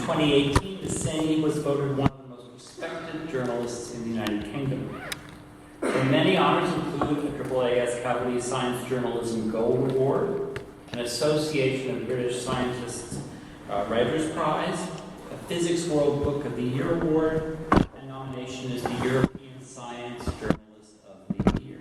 2018, Saini was voted one of the most respected journalists in the United Kingdom. Her many honors include a AAAS Cavalry Science Journalism Gold Award, an Association of British Scientists Writers Prize, a Physics World Book of the Year Award, and nomination as the European Science Journalist of the Year.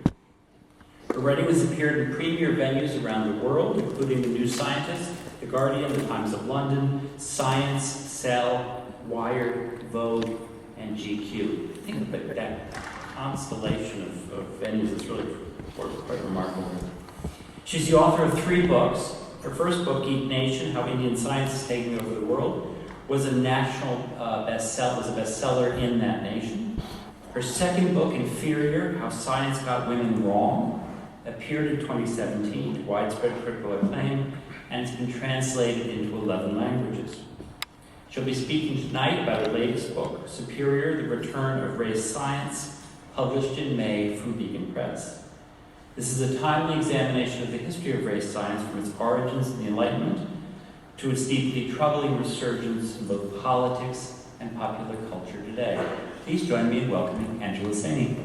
Her writing has appeared in premier venues around the world, including The New Scientist, The Guardian, The Times of London, Science, Cell, Wired, Vogue, and GQ. I think that constellation of venues is really quite remarkable. She's the author of 3 books. Her first book, Geek Nation, How Indian Science is Taking Over the World, was a national bestseller in that nation. Her second book, Inferior, How Science Got Women Wrong, appeared in 2017 to widespread critical acclaim, and it's been translated into 11 languages. She'll be speaking tonight about her latest book, Superior, The Return of Race Science, published in May from Beacon Press. This is a timely examination of the history of race science from its origins in the Enlightenment to its deeply troubling resurgence in both politics and popular culture today. Please join me in welcoming Angela Saini.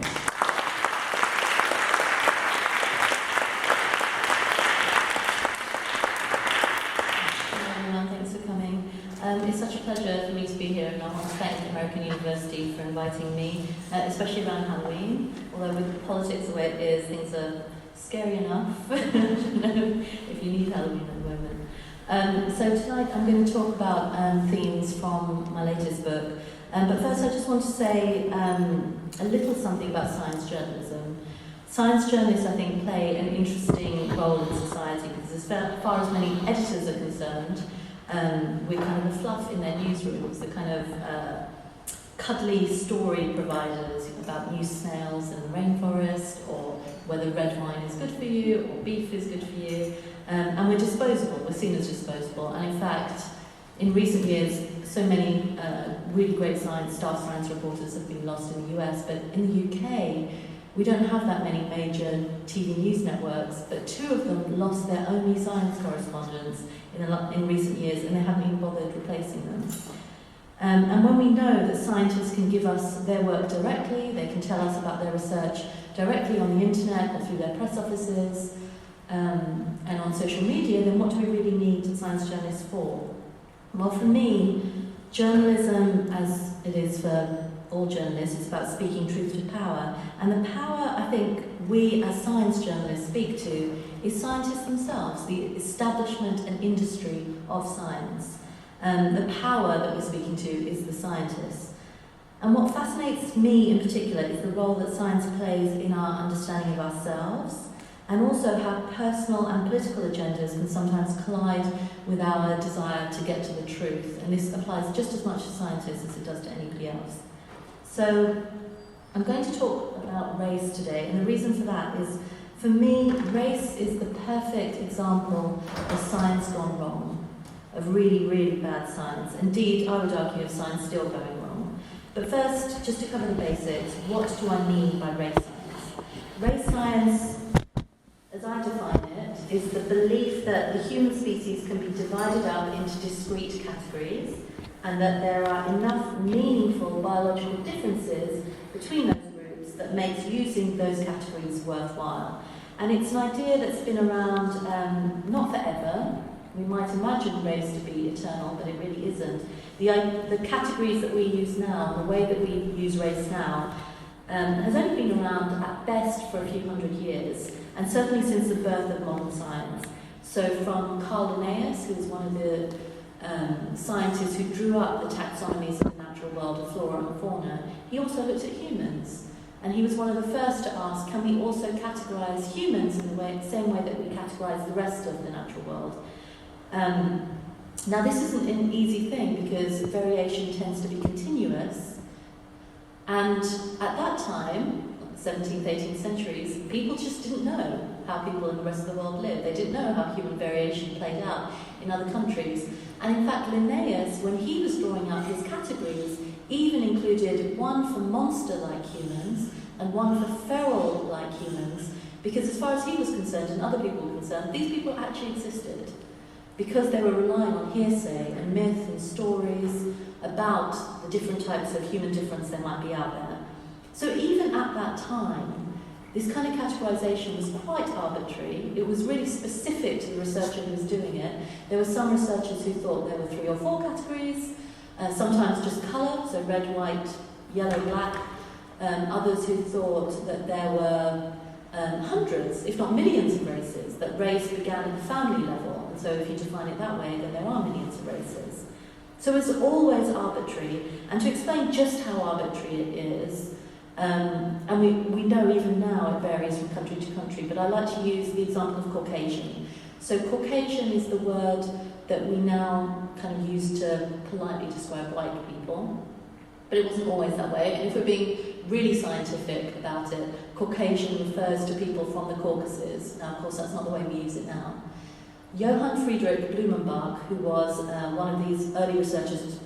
It's such a pleasure for me to be here, and I want to thank American University for inviting me, especially around Halloween. Although with politics the way it is, things are scary enough if you need Halloween at the moment. So tonight I'm going to talk about themes from my latest book. But first I just want to say a little something about science journalism. Science journalists, I think, play an interesting role in society because as far as many editors are concerned, we're kind of the fluff in their newsrooms, the kind of cuddly story providers about new snails in the rainforest, or whether red wine is good for you, or beef is good for you. And we're disposable, we're seen as disposable. And in fact, in recent years, so many really great staff science reporters have been lost in the US, but in the UK, we don't have that many major TV news networks, but 2 of them lost their only science correspondents in recent years, and they haven't even bothered replacing them. And when we know that scientists can give us their work directly, they can tell us about their research directly on the internet or through their press offices and on social media, then what do we really need science journalists for? Well, for me, journalism, as it is for all journalists, is about speaking truth to power. And the power, I think, we as science journalists speak to is scientists themselves, the establishment and industry of science. The power that we're speaking to is the scientists. And what fascinates me in particular is the role that science plays in our understanding of ourselves, and also how personal and political agendas can sometimes collide with our desire to get to the truth. And this applies just as much to scientists as it does to anybody else. So I'm going to talk about race today, and the reason for that is, for me, race is the perfect example of science gone wrong, of really, really bad science. Indeed, I would argue of science still going wrong. But first, just to cover the basics, what do I mean by race science? Race science, as I define it, is the belief that the human species can be divided up into discrete categories, and that there are enough meaningful biological differences between those groups that makes using those categories worthwhile. And it's an idea that's been around not forever. We might imagine race to be eternal, but it really isn't. The categories that we use now, the way that we use race now, has only been around at best for a few hundred years, and certainly since the birth of modern science. So from Carl Linnaeus, who was one of the scientists who drew up the taxonomies of the natural world of flora and fauna, he also looked at humans. And he was one of the first to ask, can we also categorize humans in the same way that we categorize the rest of the natural world? Now this isn't an easy thing because variation tends to be continuous. And at that time, 17th, 18th centuries, people just didn't know how people in the rest of the world lived. They didn't know how human variation played out in other countries. And in fact, Linnaeus, when he was drawing up his categories, even included one for monster-like humans and one for feral-like humans, because as far as he was concerned and other people were concerned, these people actually existed. because they were relying on hearsay and myth and stories about the different types of human difference there might be out there. So even at that time, this kind of categorization was quite arbitrary. It was really specific to the researcher who was doing it. There were some researchers who thought there were 3 or 4 categories, sometimes just colour, so red, white, yellow, black. Others who thought that there were hundreds, if not millions of races, that race began at the family level. And so if you define it that way, then there are millions of races. So it's always arbitrary. And to explain just how arbitrary it is, and we know even now it varies from country to country, but I like to use the example of Caucasian. So Caucasian is the word that we now kind of use to politely describe white people, but it wasn't always that way. And if we're being really scientific about it, Caucasian refers to people from the Caucasus. Now, of course, that's not the way we use it now. Johann Friedrich Blumenbach, who was one of these early researchers,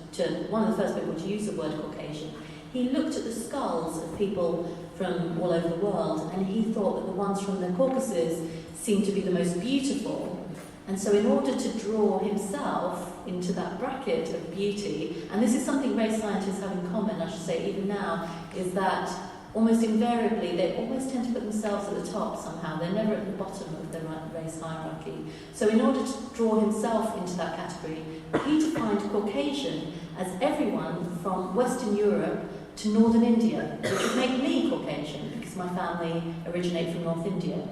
one of the first people to use the word Caucasian, he looked at the skulls of people from all over the world, and he thought that the ones from the Caucasus seemed to be the most beautiful. And so in order to draw himself into that bracket of beauty, and this is something race scientists have in common, I should say, even now, is that almost invariably they always tend to put themselves at the top somehow. They're never at the bottom of the race hierarchy. So in order to draw himself into that category, he defined Caucasian as everyone from Western Europe to Northern India, which would make me Caucasian because my family originate from North India.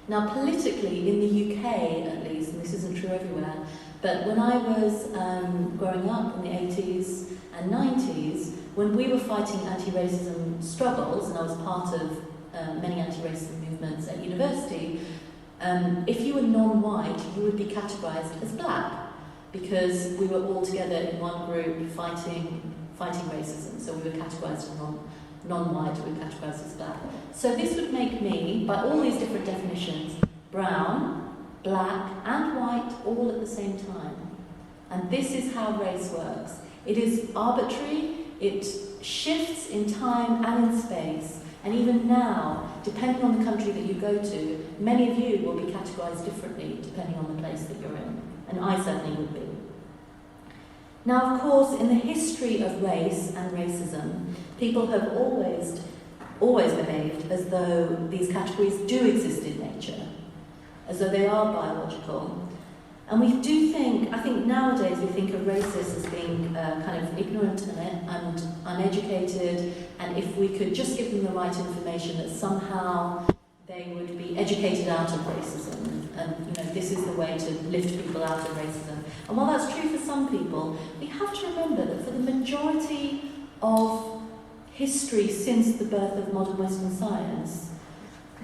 Now, politically, in the UK at least, and this isn't true everywhere, but when I was growing up in the 80s and 90s, when we were fighting anti-racism struggles, and I was part of many anti-racism movements at university, if you were non-white, you would be categorised as black, because we were all together in one group fighting racism, so we were categorised as non-white, we were categorised as black. So this would make me, by all these different definitions, brown, black and white all at the same time. And this is how race works. It is arbitrary, it shifts in time and in space, and even now, depending on the country that you go to, many of you will be categorised differently depending on the place that you're in, and I certainly would be. Now, of course, in the history of race and racism, people have always behaved as though these categories do exist in nature, as though they are biological. And we do think, I think nowadays we think of racists as being kind of ignorant and uneducated, and if we could just give them the right information, that somehow they would be educated out of racism. And this is the way to lift people out of racism. And while that's true for some people, we have to remember that for the majority of history since the birth of modern Western science,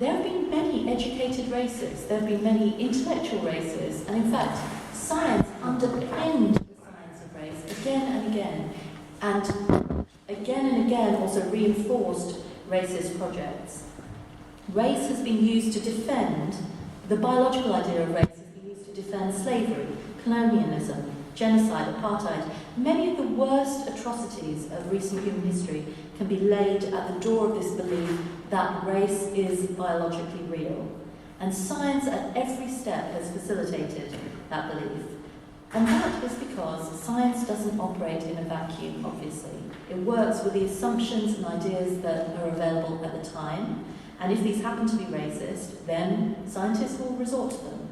there have been many educated racists, there have been many intellectual racists, and in fact, science underpinned the science of race again and again also reinforced racist projects. Race has been used to defend, the biological idea of race has been used to defend slavery, colonialism, genocide, apartheid. Many of the worst atrocities of recent human history can be laid at the door of this belief that race is biologically real. And science at every step has facilitated that belief. And that is because science doesn't operate in a vacuum, obviously. It works with the assumptions and ideas that are available at the time, and if these happen to be racist, then scientists will resort to them.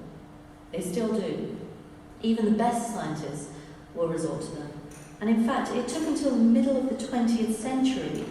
They still do. Even the best scientists will resort to them. And in fact, it took until the middle of the 20th century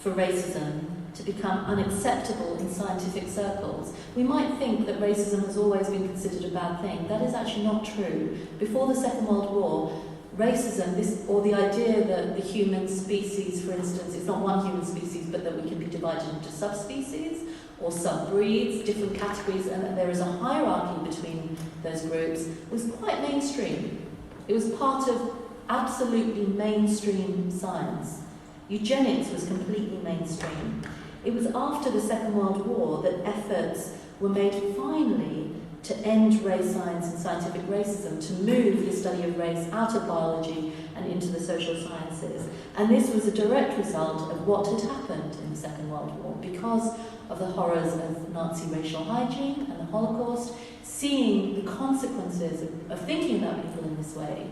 for racism to become unacceptable in scientific circles. We might think that racism has always been considered a bad thing. That is actually not true. Before the Second World War, racism, or the idea that the human species, for instance, it's not one human species, but that we can be divided into subspecies or subbreeds, different categories, and that there is a hierarchy between those groups, was quite mainstream. It was part of absolutely mainstream science. Eugenics was completely mainstream. It was after the Second World War that efforts were made finally to end race science and scientific racism, to move the study of race out of biology and into the social sciences. And this was a direct result of what had happened in the Second World War because of the horrors of Nazi racial hygiene and the Holocaust, seeing the consequences of thinking about people in this way,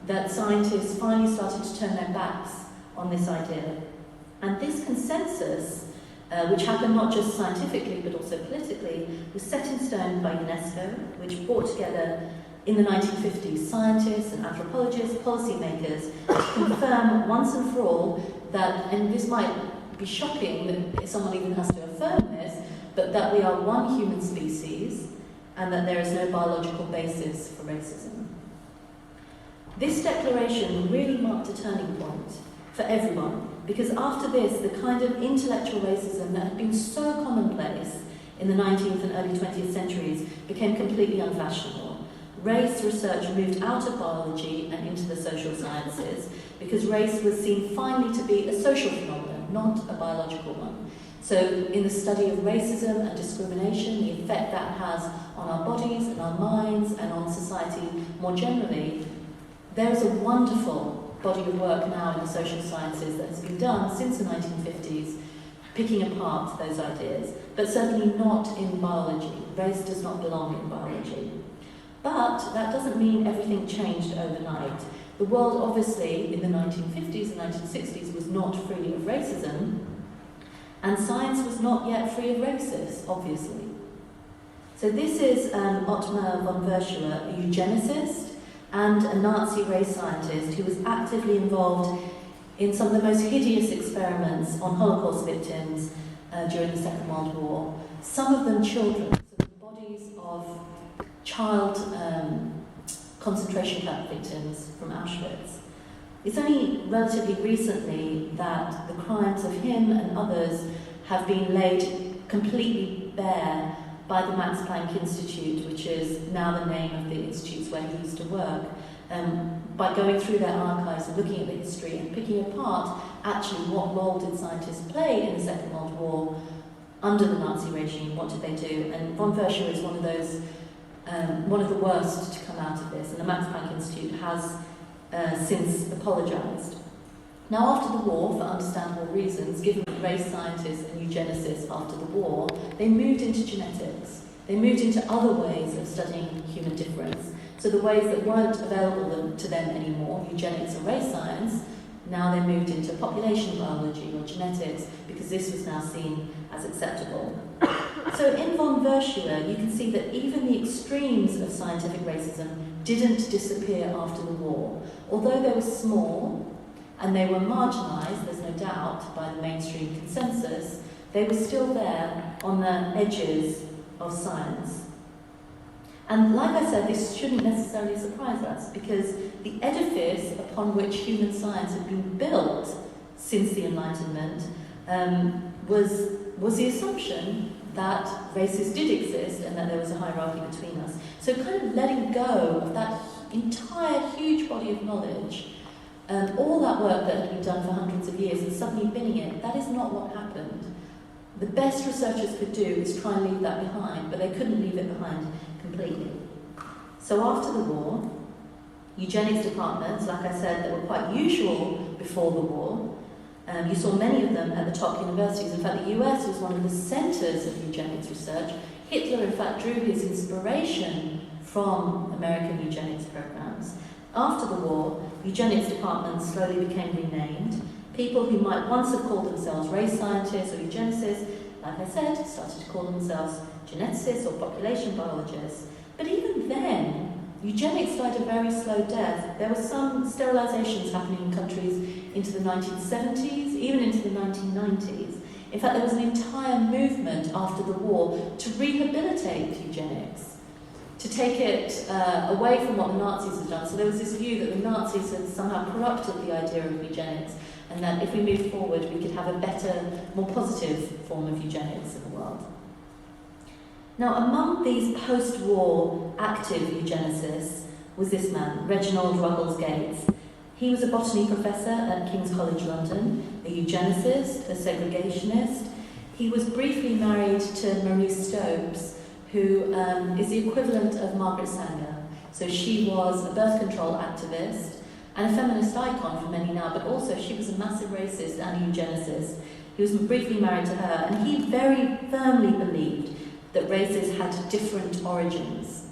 that scientists finally started to turn their backs on this idea. And this consensus, which happened not just scientifically but also politically, was set in stone by UNESCO, which brought together in the 1950s scientists and anthropologists, policymakers, to confirm once and for all that, and this might be shocking that someone even has to affirm this, but that we are one human species and that there is no biological basis for racism. This declaration really marked a turning point for everyone, because after this, the kind of intellectual racism that had been so commonplace in the 19th and early 20th centuries became completely unfashionable. Race research moved out of biology and into the social sciences because race was seen finally to be a social phenomenon, not a biological one. So in the study of racism and discrimination, the effect that has on our bodies and our minds and on society more generally, there is a wonderful body of work now in the social sciences that has been done since the 1950s, picking apart those ideas, but certainly not in biology. Race does not belong in biology. But that doesn't mean everything changed overnight. The world, obviously, in the 1950s and 1960s was not free of racism, and science was not yet free of racists, obviously. So this is Ottmar von Verschuer, a eugenicist and a Nazi race scientist who was actively involved in some of the most hideous experiments on Holocaust victims during the Second World War, some of them children, so the bodies of child concentration camp victims from Auschwitz. It's only relatively recently that the crimes of him and others have been laid completely bare by the Max Planck Institute, which is now the name of the institutes where he used to work, by going through their archives and looking at the history and picking apart actually what role did scientists play in the Second World War under the Nazi regime, what did they do? And von Verschuer is one of those, one of the worst to come out of this, and the Max Planck Institute has since apologised. Now, after the war, for understandable reasons, given that race scientists and eugenicists after the war, they moved into genetics. They moved into other ways of studying human difference. So the ways that weren't available to them anymore, eugenics and race science, now they moved into population biology or genetics because this was now seen as acceptable. So in von Verschuer, you can see that even the extremes of scientific racism didn't disappear after the war. Although they were small, and they were marginalised, there's no doubt, by the mainstream consensus, they were still there on the edges of science. And like I said, this shouldn't necessarily surprise us, because the edifice upon which human science had been built since the Enlightenment was the assumption that races did exist and that there was a hierarchy between us. So kind of letting go of that entire huge body of knowledge, all that work that had been done for hundreds of years and suddenly binning it, that is not what happened. The best researchers could do is try and leave that behind, but they couldn't leave it behind completely. So after the war, eugenics departments, like I said, that were quite usual before the war, you saw many of them at the top universities. In fact, the US was one of the centres of eugenics research. Hitler, in fact, drew his inspiration from American eugenics programs. After the war, eugenics departments slowly became renamed. People who might once have called themselves race scientists or eugenicists, like I said, started to call themselves geneticists or population biologists. But even then, eugenics died a very slow death. There were some sterilizations happening in countries into the 1970s, even into the 1990s. In fact, there was an entire movement after the war to rehabilitate eugenics, to take it away from what the Nazis had done. So there was this view that the Nazis had somehow corrupted the idea of eugenics, and that if we moved forward, we could have a better, more positive form of eugenics in the world. Now, among these post-war active eugenicists was this man, Reginald RugglesGames. He was a botany professor at King's College London, a eugenicist, a segregationist. He was briefly married to Marie Stopes, who is the equivalent of Margaret Sanger. So she was a birth control activist and a feminist icon for many now, but also she was a massive racist and a eugenicist. He was briefly married to her, and he very firmly believed that races had different origins,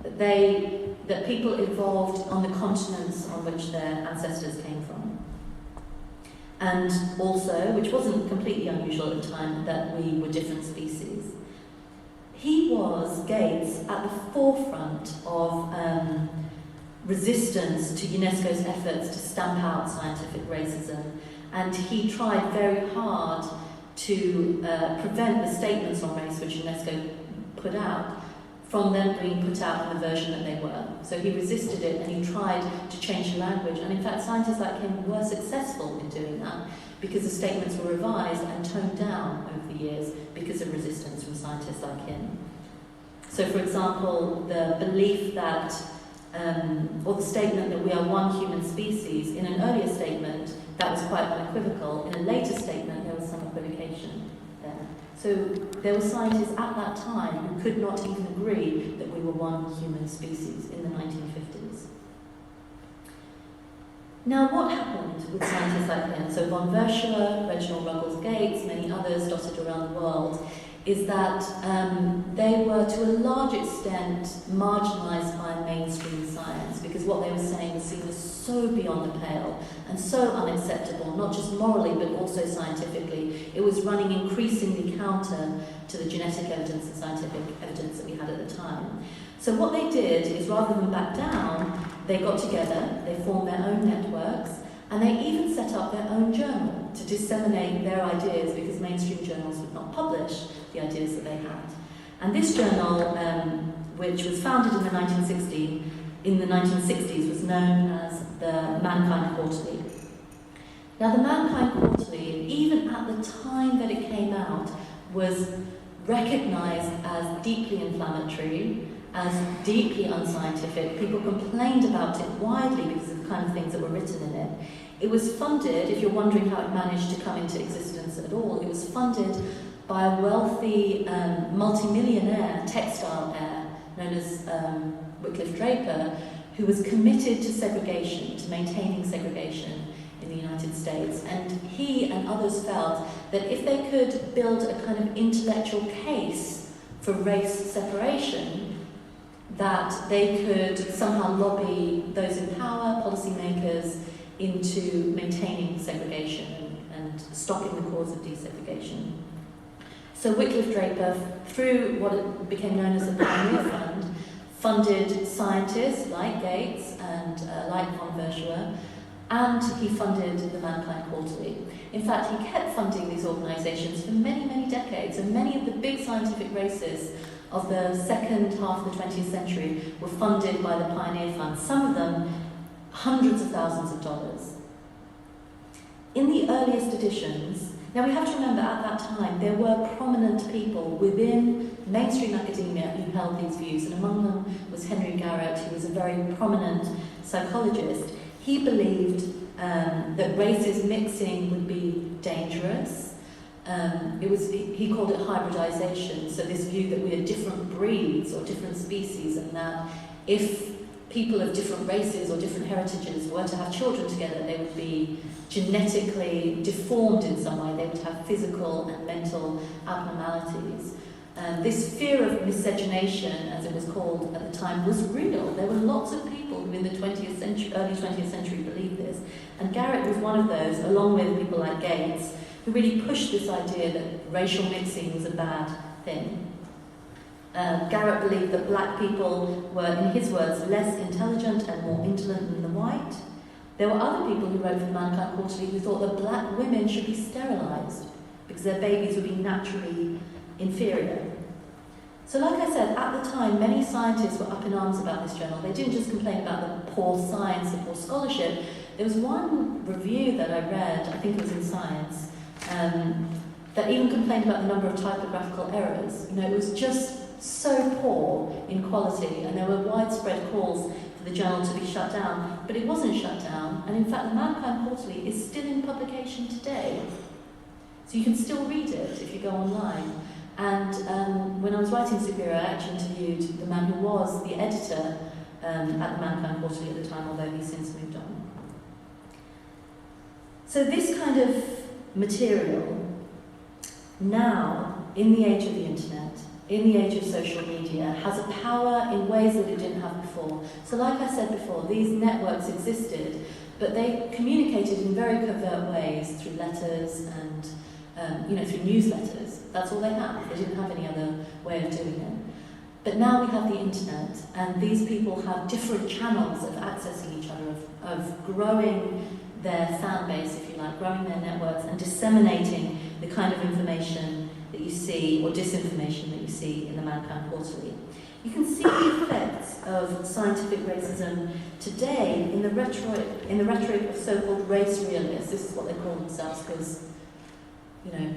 that people evolved on the continents on which their ancestors came from. And also, which wasn't completely unusual at the time, that we were different species. Gates, at the forefront of resistance to UNESCO's efforts to stamp out scientific racism, and he tried very hard to prevent the statements on race which UNESCO put out from them being put out in the version that they were. So he resisted it and he tried to change the language, and in fact scientists like him were successful in doing that because the statements were revised and toned down over the years because of resistance from scientists like him. So for example, the belief that, or the statement that we are one human species, in an earlier statement that was quite unequivocal, in a later statement there was some equivocation there. So there were scientists at that time who could not even agree that we were one human species in the 1950s. Now what happened with scientists like him, so von Verschuer, Reginald RugglesGames, many others dotted around the world, is that they were to a large extent marginalised by mainstream science because what they were saying was seen as so beyond the pale and so unacceptable, not just morally but also scientifically. It was running increasingly counter to the genetic evidence and scientific evidence that we had at the time. So what they did is, rather than back down, they got together, they formed their own networks, and they even set up their own journal to disseminate their ideas because mainstream journals would not publish the ideas that they had. And this journal, which was founded in the 1960s, was known as the Mankind Quarterly. Now the Mankind Quarterly, even at the time that it came out, was recognised as deeply inflammatory, as deeply unscientific. People complained about it widely because of the kind of things that were written in it. It was funded, if you're wondering how it managed to come into existence at all, it was funded by a wealthy multi-millionaire textile heir known as Wycliffe Draper, who was committed to segregation, to maintaining segregation in the United States. And he and others felt that if they could build a kind of intellectual case for race separation, that they could somehow lobby those in power, policymakers, into maintaining segregation and stopping the cause of desegregation. So Wycliffe Draper, through what became known as the Pioneer Fund, funded scientists like Gates and like von Verschuer, and he funded the Mankind Quarterly. In fact, he kept funding these organisations for many, many decades, and many of the big scientific races of the second half of the 20th century were funded by the Pioneer Fund, some of them hundreds of thousands of dollars. In the earliest editions, now we have to remember at that time there were prominent people within mainstream academia who held these views, and among them was Henry Garrett, who was a very prominent psychologist. He believed that races mixing would be dangerous. He called it hybridization, so this view that we are different breeds or different species, and that if people of different races or different heritages were to have children together, they would be genetically deformed in some way. They would have physical and mental abnormalities. This fear of miscegenation, as it was called at the time, was real. There were lots of people who in the 20th century, early 20th century believed this. And Garrett was one of those, along with people like Gates, who really pushed this idea that racial mixing was a bad thing. Garrett believed that black people were, in his words, less intelligent and more indolent than the white. There were other people who wrote for the Mankind Quarterly who thought that black women should be sterilised because their babies would be naturally inferior. So like I said, at the time, many scientists were up in arms about this journal. They didn't just complain about the poor science, the poor scholarship. There was one review that I read, I think it was in Science, that even complained about the number of typographical errors. You know, it was just so poor in quality, and there were widespread calls for the journal to be shut down, but it wasn't shut down, and in fact the Mankind Quarterly is still in publication today. So you can still read it if you go online. And when I was writing Superior, I actually interviewed the man who was the editor at the Mankind Quarterly at the time, although he's since moved on. So this kind of material, now, in the age of the internet, in the age of social media, has a power in ways that it didn't have before. So like I said before, these networks existed, but they communicated in very covert ways through letters and through newsletters. That's all they had. They didn't have any other way of doing it. But now we have the internet, and these people have different channels of accessing each other, of growing their fan base, if you like, growing their networks and disseminating the kind of information that you see, or disinformation that you see in the Mankind Quarterly. You can see the effects of scientific racism today in the rhetoric of so-called race realists. This is what they call themselves, because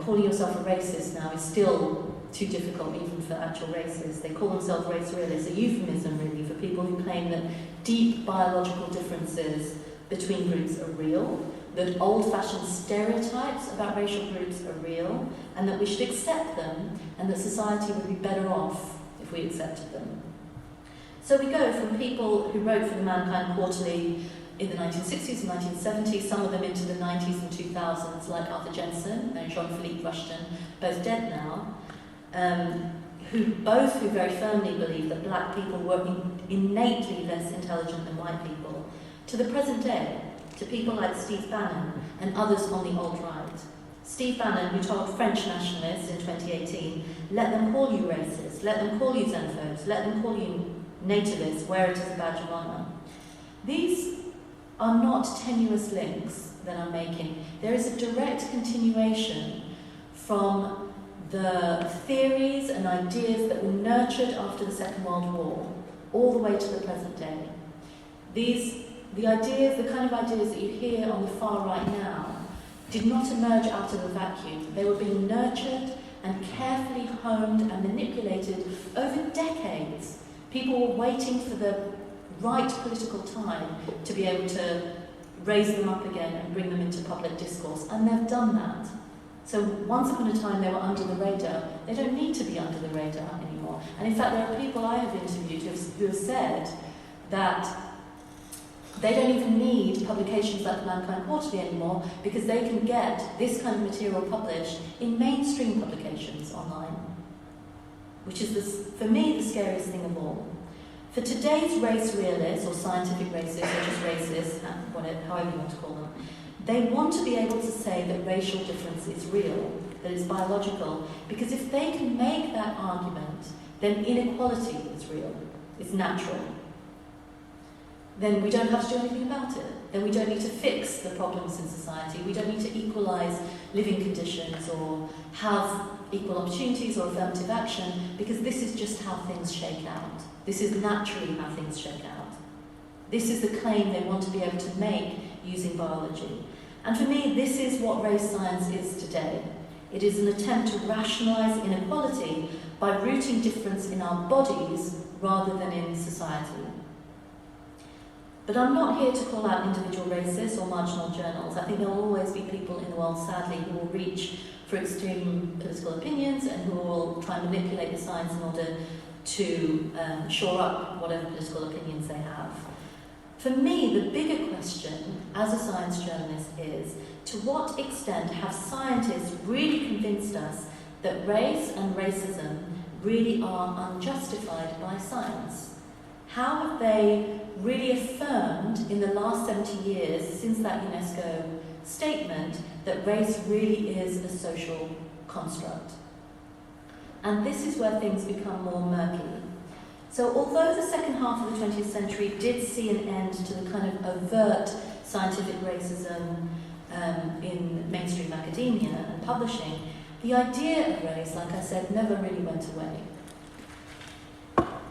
calling yourself a racist now is still too difficult even for actual racists. They call themselves race realists, a euphemism really for people who claim that deep biological differences between groups are real, that old-fashioned stereotypes about racial groups are real, and that we should accept them, and that society would be better off if we accepted them. So we go from people who wrote for the Mankind Quarterly in the 1960s and 1970s, some of them into the 90s and 2000s, like Arthur Jensen and Jean-Philippe Rushton, both dead now, who very firmly believe that black people were innately less intelligent than white people, to the present day, to people like Steve Bannon and others on the alt-right. Steve Bannon, who told French nationalists in 2018, let them call you racist, let them call you xenophobes, let them call you nativists, wear it as a badge of honour. These are not tenuous links that I'm making. There is a direct continuation from the theories and ideas that were nurtured after the Second World War, all the way to the present day. The kind of ideas that you hear on the far right now, did not emerge out of a vacuum. They were being nurtured and carefully honed and manipulated over decades. People were waiting for the right political time to be able to raise them up again and bring them into public discourse, and they've done that. So once upon a time they were under the radar. They don't need to be under the radar anymore. And in fact, there are people I have interviewed who have said that they don't even need publications like the Mankind Quarterly anymore, because they can get this kind of material published in mainstream publications online, which is, for me, the scariest thing of all. For today's race realists, or scientific racists, or just racists, however you want to call them, they want to be able to say that racial difference is real, that it's biological, because if they can make that argument, then inequality is real, it's natural. Then we don't have to do anything about it. Then we don't need to fix the problems in society. We don't need to equalise living conditions or have equal opportunities or affirmative action, because this is just how things shake out. This is naturally how things shake out. This is the claim they want to be able to make using biology. And for me, this is what race science is today. It is an attempt to rationalise inequality by rooting difference in our bodies rather than in society. But I'm not here to call out individual racists or marginal journals. I think there will always be people in the world, sadly, who will reach for extreme political opinions and who will try and manipulate the science in order to shore up whatever political opinions they have. For me, the bigger question as a science journalist is, to what extent have scientists really convinced us that race and racism really are unjustified by science? How have they really affirmed in the last 70 years, since that UNESCO statement, that race really is a social construct? And this is where things become more murky. So although the second half of the 20th century did see an end to the kind of overt scientific racism in mainstream academia and publishing, the idea of race, like I said, never really went away.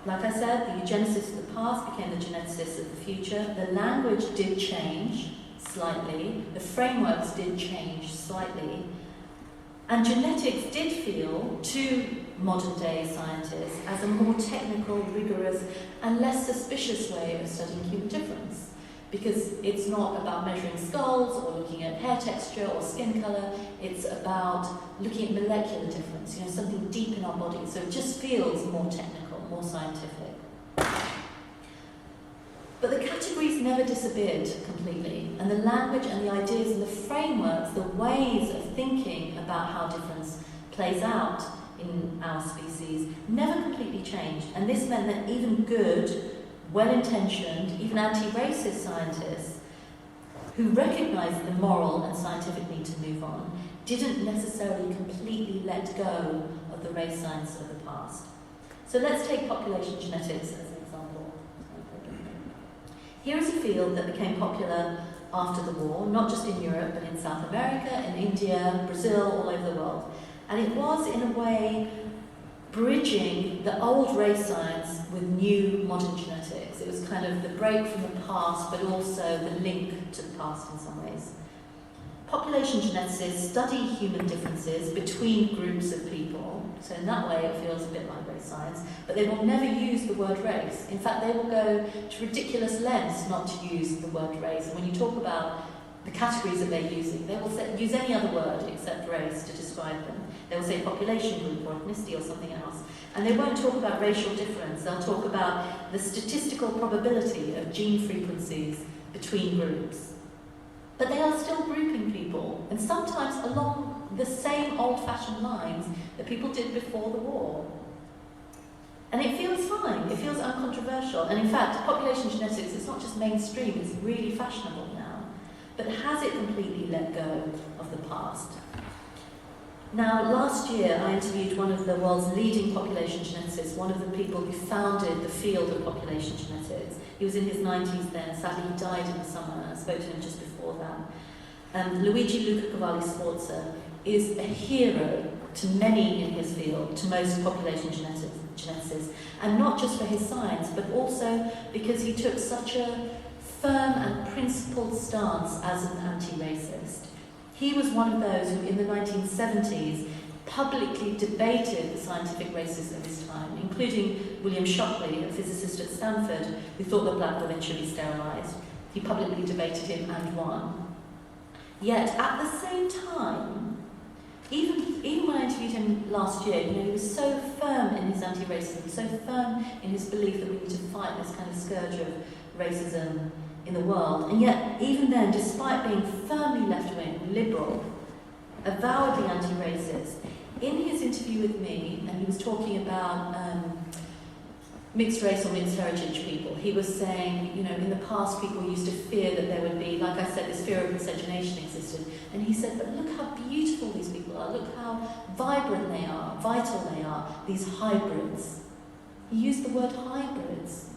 Like I said, the eugenicists of the past became the geneticists of the future. The language did change slightly. The frameworks did change slightly. And genetics did feel, to modern-day scientists, as a more technical, rigorous, and less suspicious way of studying human difference. Because it's not about measuring skulls or looking at hair texture or skin colour. It's about looking at molecular difference, something deep in our bodies. So it just feels more technical, more scientific. But the categories never disappeared completely, and the language and the ideas and the frameworks, the ways of thinking about how difference plays out, in our species never completely changed. And this meant that even good, well-intentioned, even anti-racist scientists who recognised the moral and scientific need to move on didn't necessarily completely let go of the race science of the past. So let's take population genetics as an example. Here is a field that became popular after the war, not just in Europe, but in South America, in India, Brazil, all over the world. And it was, in a way, bridging the old race science with new modern genetics. It was kind of the break from the past, but also the link to the past in some ways. Population geneticists study human differences between groups of people, so in that way it feels a bit like race science, but they will never use the word race. In fact, they will go to ridiculous lengths not to use the word race. And when you talk about the categories that they're using, they will use any other word except race to describe them. They will say population group or ethnicity or something else. And they won't talk about racial difference. They'll talk about the statistical probability of gene frequencies between groups. But they are still grouping people, and sometimes along the same old-fashioned lines that people did before the war. And it feels fine, it feels uncontroversial. And in fact, population genetics is not just mainstream, it's really fashionable now. But has it completely let go of the past? Now, last year I interviewed one of the world's leading population geneticists, one of the people who founded the field of population genetics. He was in his 90s then, sadly he died in the summer, I spoke to him just before that. Luigi Luca Cavalli Sforza is a hero to many in his field, to most population geneticists, and not just for his science, but also because he took such a firm and principled stance as an anti-racist. He was one of those who in the 1970s publicly debated the scientific racism of his time, including William Shockley, a physicist at Stanford, who thought that black women should be sterilised. He publicly debated him and won. Yet, at the same time, even when I interviewed him last year, he was so firm in his anti-racism, so firm in his belief that we need to fight this kind of scourge of racism in the world. And yet, even then, despite being firmly left-wing, liberal, avowedly anti-racist, in his interview with me, and he was talking about mixed race or mixed heritage people, he was saying, in the past people used to fear that there would be, like I said, this fear of miscegenation existed. And he said, but look how beautiful these people are, look how vibrant they are, vital they are, these hybrids. He used the word hybrids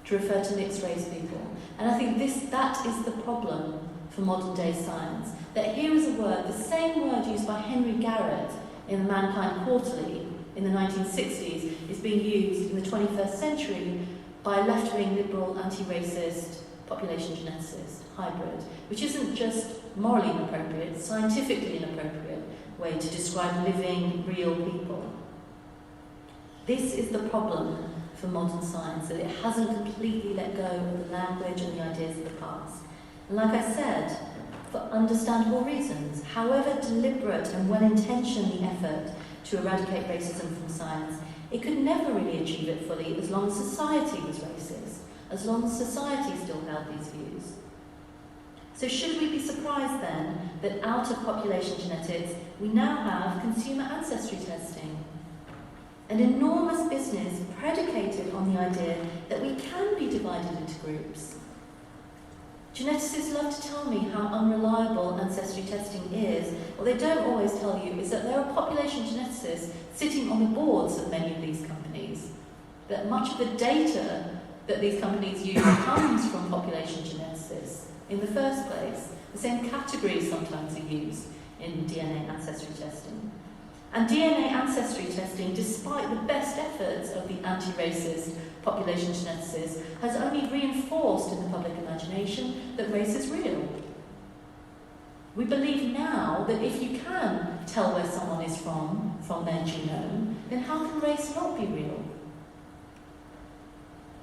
to refer to mixed race people. And I think that is the problem for modern day science. That here is a word, the same word used by Henry Garrett in the Mankind Quarterly in the 1960s, is being used in the 21st century by a left-wing, liberal, anti-racist population geneticist, hybrid, which isn't just morally inappropriate, it's scientifically inappropriate way to describe living, real people. This is the problem for modern science, that it hasn't completely let go of the language and the ideas of the past. And like I said, for understandable reasons, however deliberate and well-intentioned the effort to eradicate racism from science, it could never really achieve it fully as long as society was racist, as long as society still held these views. So should we be surprised then that out of population genetics, we now have consumer ancestry testing? An enormous business predicated on the idea that we can be divided into groups. Geneticists love to tell me how unreliable ancestry testing is. What they don't always tell you is that there are population geneticists sitting on the boards of many of these companies. That much of the data that these companies use comes from population geneticists in the first place. The same categories sometimes are used in DNA ancestry testing. And DNA ancestry testing, despite the best efforts of the anti-racist population geneticists, has only reinforced in the public imagination that race is real. We believe now that if you can tell where someone is from their genome, then how can race not be real?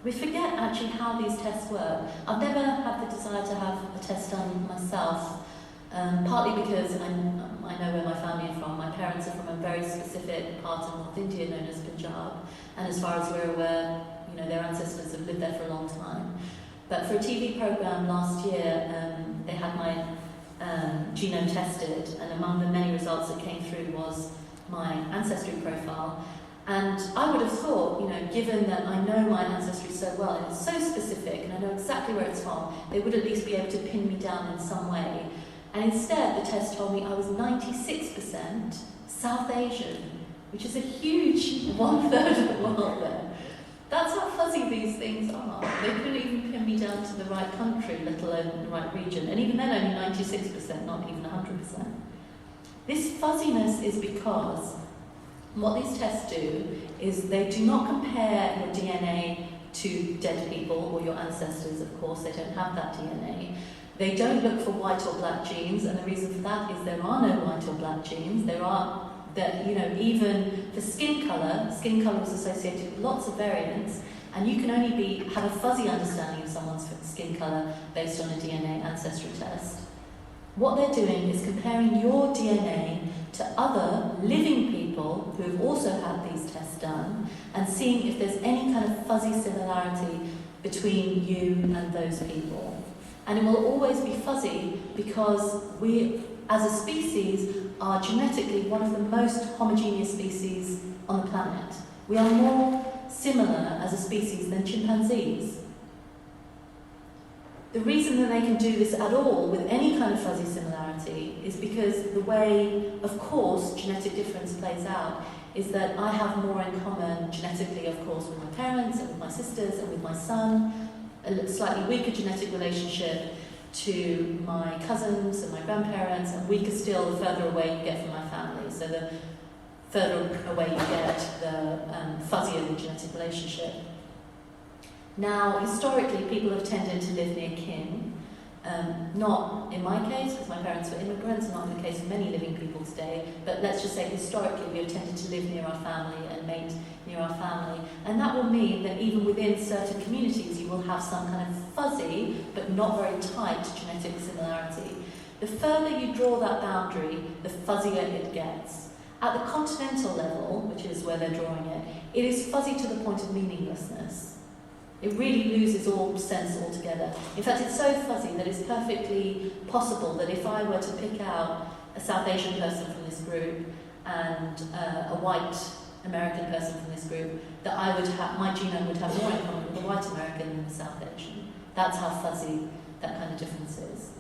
We forget actually how these tests work. I've never had the desire to have a test done myself, partly because I know where my family are from. My parents are from a very specific part of North India known as Punjab, and as far as we're aware, their ancestors have lived there for a long time. But for a TV program last year, they had my genome tested, and among the many results that came through was my ancestry profile. And I would have thought, given that I know my ancestry so well, and it's so specific, and I know exactly where it's from, they would at least be able to pin me down in some way. And instead, the test told me I was 96% South Asian, which is a huge 1/3 of the world there. That's how fuzzy these things are. They couldn't even pin me down to the right country, let alone the right region. And even then, only 96%, not even 100%. This fuzziness is because what these tests do is they do not compare your DNA to dead people or your ancestors, of course, they don't have that DNA. They don't look for white or black genes, and the reason for that is there are no white or black genes. There are, even for skin colour is associated with lots of variants, and you can only have a fuzzy understanding of someone's skin colour based on a DNA ancestry test. What they're doing is comparing your DNA to other living people who have also had these tests done and seeing if there's any kind of fuzzy similarity between you and those people. And it will always be fuzzy because we, as a species, are genetically one of the most homogeneous species on the planet. We are more similar as a species than chimpanzees. The reason that they can do this at all with any kind of fuzzy similarity is because the way, of course, genetic difference plays out is that I have more in common genetically, of course, with my parents and with my sisters and with my son, a slightly weaker genetic relationship to my cousins and my grandparents, and weaker still the further away you get from my family. So the further away you get, the fuzzier the genetic relationship. Now, historically, people have tended to live near kin. Not in my case, because my parents were immigrants, not in the case of many living people today, but let's just say historically we have tended to live near our family and mate near our family. And that will mean that even within certain communities you will have some kind of fuzzy, but not very tight genetic similarity. The further you draw that boundary, the fuzzier it gets. At the continental level, which is where they're drawing it, it is fuzzy to the point of meaninglessness. It really loses all sense altogether. In fact, it's so fuzzy that it's perfectly possible that if I were to pick out a South Asian person from this group and a white American person from this group, that my genome would have more in common with the white American than the South Asian. That's how fuzzy that kind of difference is.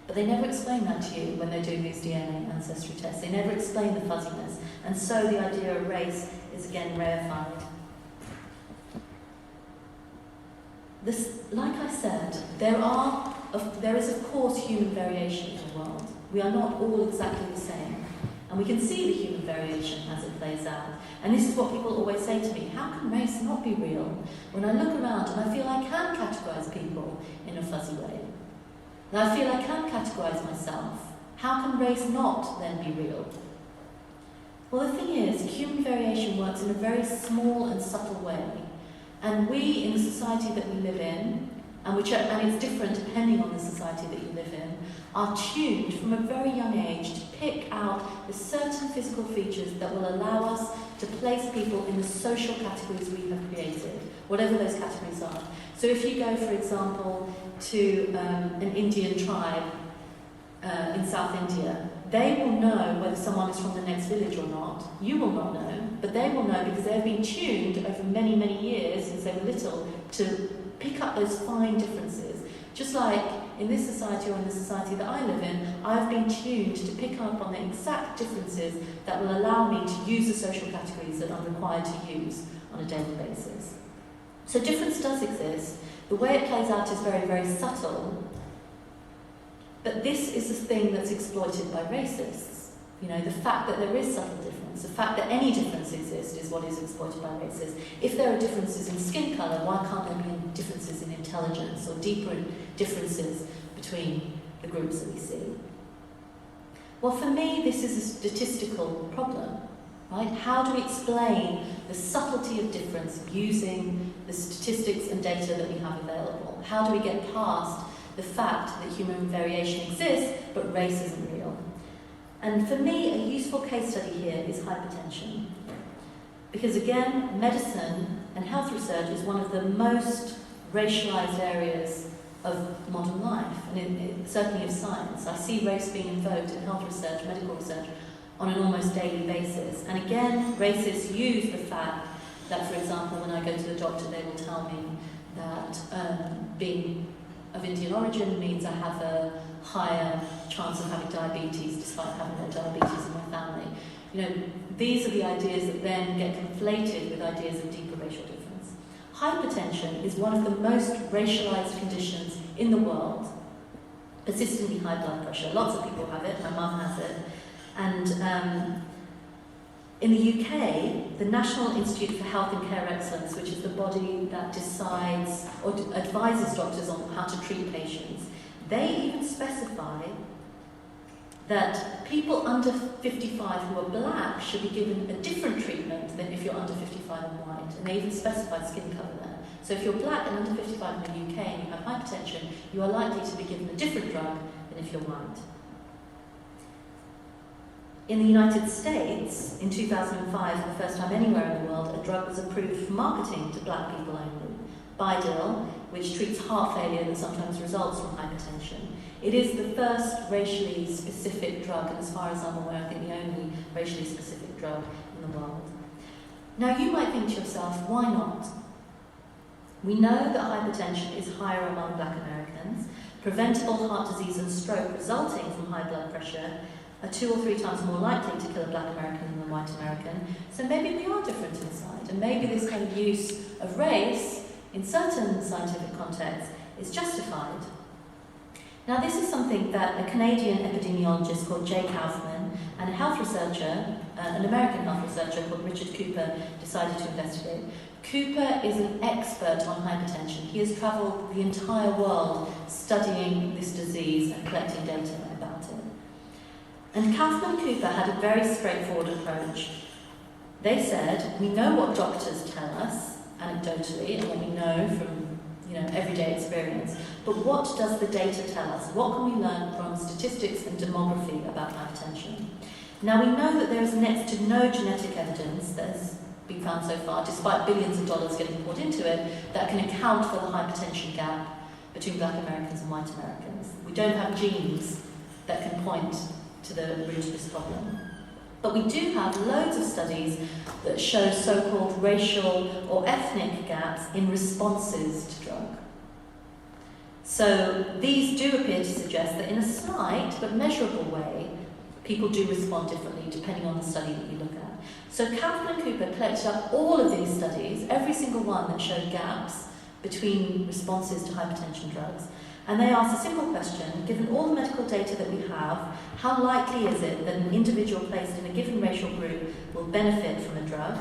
But they never explain that to you when they're doing these DNA ancestry tests. They never explain the fuzziness. And so the idea of race is again reified. Like I said, there is of course human variation in the world. We are not all exactly the same. And we can see the human variation as it plays out. And this is what people always say to me, how can race not be real? When I look around and I feel I can categorise people in a fuzzy way. And I feel I can categorise myself. How can race not then be real? Well, the thing is, human variation works in a very small and subtle way. And we, in the society that we live in, and it's different depending on the society that you live in, are tuned from a very young age to pick out the certain physical features that will allow us to place people in the social categories we have created, whatever those categories are. So if you go, for example, to an Indian tribe in South India, they will know whether someone is from the next village or not. You will not know, but they will know because they've been tuned over many, many years since they were little to pick up those fine differences. Just like in this society or in the society that I live in, I've been tuned to pick up on the exact differences that will allow me to use the social categories that I'm required to use on a daily basis. So difference does exist. The way it plays out is very, very subtle. But this is the thing that's exploited by racists. The fact that there is subtle difference, the fact that any difference exists is what is exploited by racists. If there are differences in skin colour, why can't there be differences in intelligence or deeper differences between the groups that we see? Well, for me, this is a statistical problem, right? How do we explain the subtlety of difference using the statistics and data that we have available? How do we get past the fact that human variation exists, but race isn't real? And for me, a useful case study here is hypertension. Because again, medicine and health research is one of the most racialized areas of modern life, and certainly of science. I see race being invoked in health research, medical research, on an almost daily basis. And again, racists use the fact that, for example, when I go to the doctor, they will tell me that being of Indian origin means I have a higher chance of having diabetes despite having no diabetes in my family. You know, these are the ideas that then get conflated with ideas of deeper racial difference. Hypertension is one of the most racialized conditions in the world. Persistently high blood pressure. Lots of people have it. My mum has it. And in the UK, the National Institute for Health and Care Excellence, which is the body that decides or advises doctors on how to treat patients, they even specify that people under 55 who are black should be given a different treatment than if you're under 55 and white. And they even specify skin colour there. So if you're black and under 55 in the UK and you have hypertension, you are likely to be given a different drug than if you're white. In the United States, in 2005, for the first time anywhere in the world, a drug was approved for marketing to black people only. Bidil, which treats heart failure that sometimes results from hypertension. It is the first racially specific drug, and as far as I'm aware, I think the only racially specific drug in the world. Now you might think to yourself, why not? We know that hypertension is higher among black Americans. Preventable heart disease and stroke resulting from high blood pressure are 2 or 3 times more likely to kill a black American than a white American. So maybe we are different inside, and maybe this kind of use of race in certain scientific contexts is justified. Now this is something that a Canadian epidemiologist called Jay Kaufman and a health researcher, an American health researcher called Richard Cooper, decided to investigate. Cooper is an expert on hypertension. He has travelled the entire world studying this disease and collecting data about it. And Kaufman and Cooper had a very straightforward approach. They said, we know what doctors tell us, anecdotally, and what we know from everyday experience, but what does the data tell us? What can we learn from statistics and demography about hypertension? Now we know that there is next to no genetic evidence that has been found so far, despite billions of dollars getting poured into it, that can account for the hypertension gap between black Americans and white Americans. We don't have genes that can point to the root of this problem. But we do have loads of studies that show so-called racial or ethnic gaps in responses to drug. So these do appear to suggest that in a slight but measurable way, people do respond differently depending on the study that you look at. So Kaufman and Cooper collected up all of these studies, every single one that showed gaps between responses to hypertension drugs, and they asked a simple question: given all the medical data that we have, how likely is it that an individual placed in a given racial group will benefit from a drug?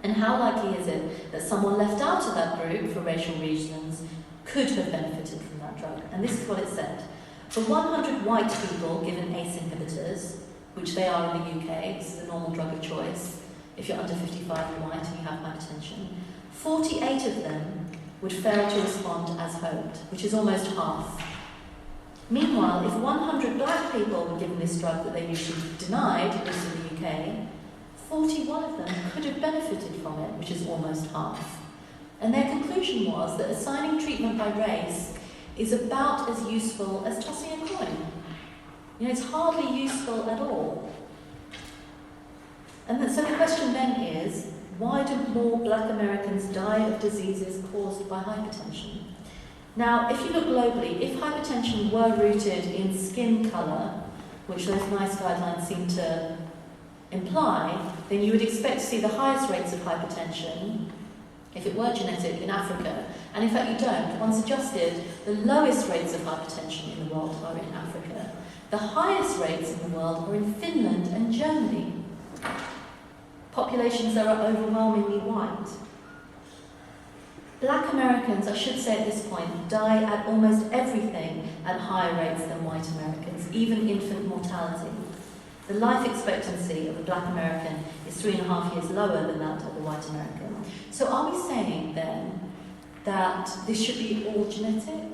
And how likely is it that someone left out of that group for racial reasons could have benefited from that drug? And this is what it said. For 100 white people given ACE inhibitors, which they are in the UK, this is a normal drug of choice, if you're under 55 and white and you have hypertension, 48 of them would fail to respond as hoped, which is almost half. Meanwhile, if 100 black people were given this drug that they usually denied, at least in the UK, 41 of them could have benefited from it, which is almost half. And their conclusion was that assigning treatment by race is about as useful as tossing a coin. It's hardly useful at all. And so the question then is, why do more black Americans die of diseases caused by hypertension? Now, if you look globally, if hypertension were rooted in skin colour, which those NICE guidelines seem to imply, then you would expect to see the highest rates of hypertension, if it were genetic, in Africa. And in fact you don't. Once adjusted, the lowest rates of hypertension in the world are in Africa. The highest rates in the world are in Finland and Germany. Populations that are overwhelmingly white. Black Americans, I should say at this point, die at almost everything at higher rates than white Americans, even infant mortality. The life expectancy of a black American is 3.5 years lower than that of a white American. So are we saying then that this should be all genetic?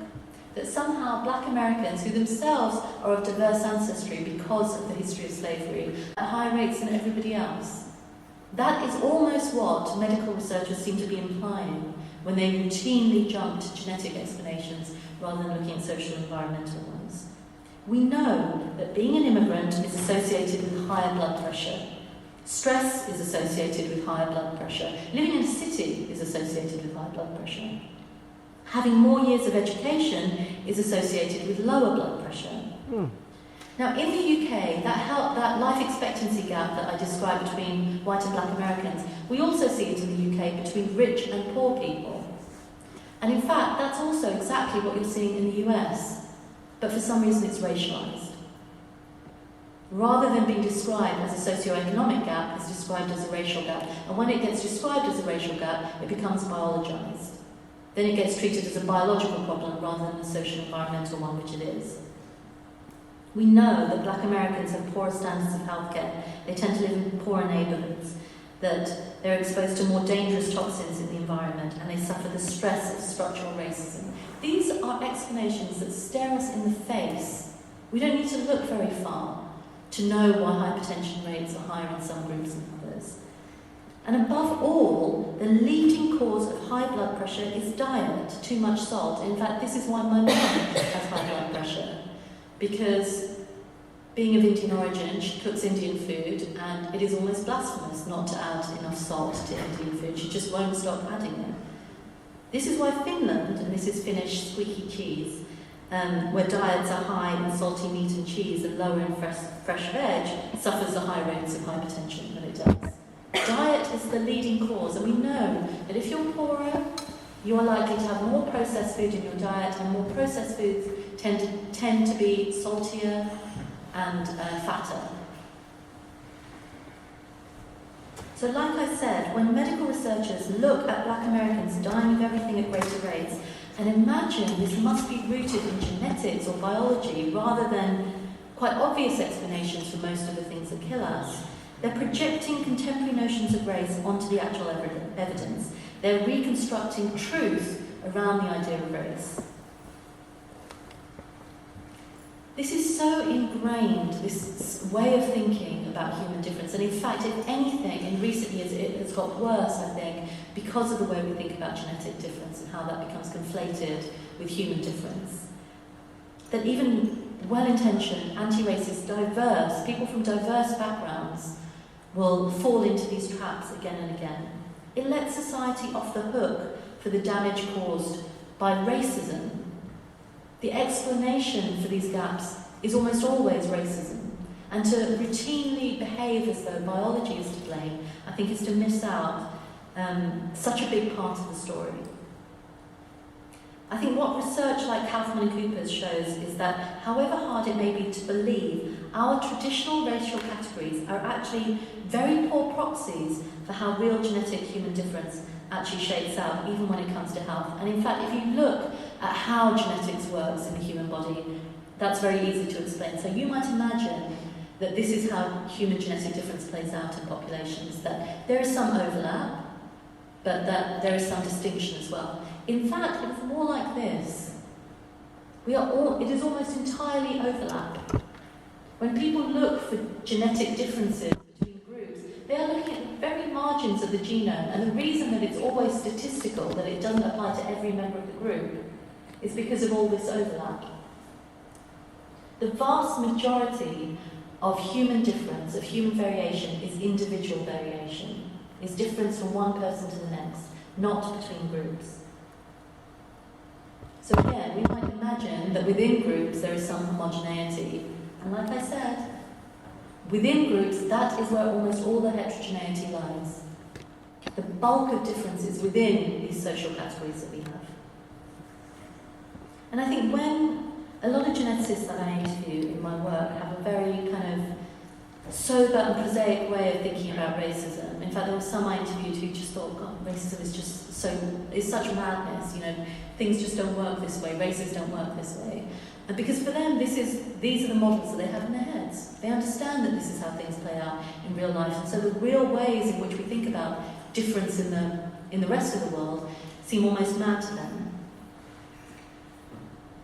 That somehow black Americans, who themselves are of diverse ancestry because of the history of slavery, at higher rates than everybody else? That is almost what medical researchers seem to be implying when they routinely jump to genetic explanations rather than looking at social and environmental ones. We know that being an immigrant is associated with higher blood pressure. Stress is associated with higher blood pressure. Living in a city is associated with high blood pressure. Having more years of education is associated with lower blood pressure. Now, in the UK, that life expectancy gap that I described between white and black Americans, we also see it in the UK between rich and poor people. And in fact, that's also exactly what you're seeing in the US, but for some reason it's racialised. Rather than being described as a socio-economic gap, it's described as a racial gap. And when it gets described as a racial gap, it becomes biologised. Then it gets treated as a biological problem rather than a social environmental one, which it is. We know that black Americans have poorer standards of healthcare. They tend to live in poorer neighbourhoods, that they're exposed to more dangerous toxins in the environment, and they suffer the stress of structural racism. These are explanations that stare us in the face. We don't need to look very far to know why hypertension rates are higher in some groups than others. And above all, the leading cause of high blood pressure is diet, too much salt. In fact, this is why my mum has high blood pressure, because being of Indian origin, she cooks Indian food, and it is almost blasphemous not to add enough salt to Indian food. She just won't stop adding it. This is why Finland, and this is Finnish squeaky cheese, where diets are high in salty meat and cheese and lower in fresh veg, suffers the high rates of hypertension that it does. Diet is the leading cause, and we know that if you're poorer, you are likely to have more processed food in your diet, and more processed foods tend to be saltier and fatter. So like I said, when medical researchers look at black Americans dying of everything at greater rates, and imagine this must be rooted in genetics or biology rather than quite obvious explanations for most of the things that kill us, they're projecting contemporary notions of race onto the actual evidence. They're reconstructing truth around the idea of race. This is so ingrained, this way of thinking about human difference, and in fact, if anything, in recent years it has got worse, I think, because of the way we think about genetic difference and how that becomes conflated with human difference. That even well-intentioned, anti-racist, diverse, people from diverse backgrounds will fall into these traps again and again. It lets society off the hook for the damage caused by racism. The explanation for these gaps is almost always racism. And to routinely behave as though biology is to blame, I think, is to miss out such a big part of the story. I think what research like Kaufman and Cooper's shows is that, however hard it may be to believe, our traditional racial categories are actually very poor proxies for how real genetic human difference actually shapes out, even when it comes to health. And in fact, if you look at how genetics works in the human body, that's very easy to explain. So you might imagine that this is how human genetic difference plays out in populations, that there is some overlap, but that there is some distinction as well. In fact, it's more like this. It is almost entirely overlap. When people look for genetic differences between groups, they are looking at the very margins of the genome, and the reason that it's always statistical, that it doesn't apply to every member of the group, is because of all this overlap. The vast majority of human difference, of human variation, is individual variation, is difference from one person to the next, not between groups. So again, we might imagine that within groups there is some homogeneity, and like I said, within groups, that is where almost all the heterogeneity lies. The bulk of difference is within these social categories that we have. And I think when a lot of geneticists that I interview in my work have a very kind of sober and prosaic way of thinking about racism. In fact, there were some I interviewed who just thought, God, racism is just it's such madness, things just don't work this way, races don't work this way. And because for them, these are the models that they have in their heads. They understand that this is how things play out in real life, and so the real ways in which we think about difference in the rest of the world seem almost mad to them.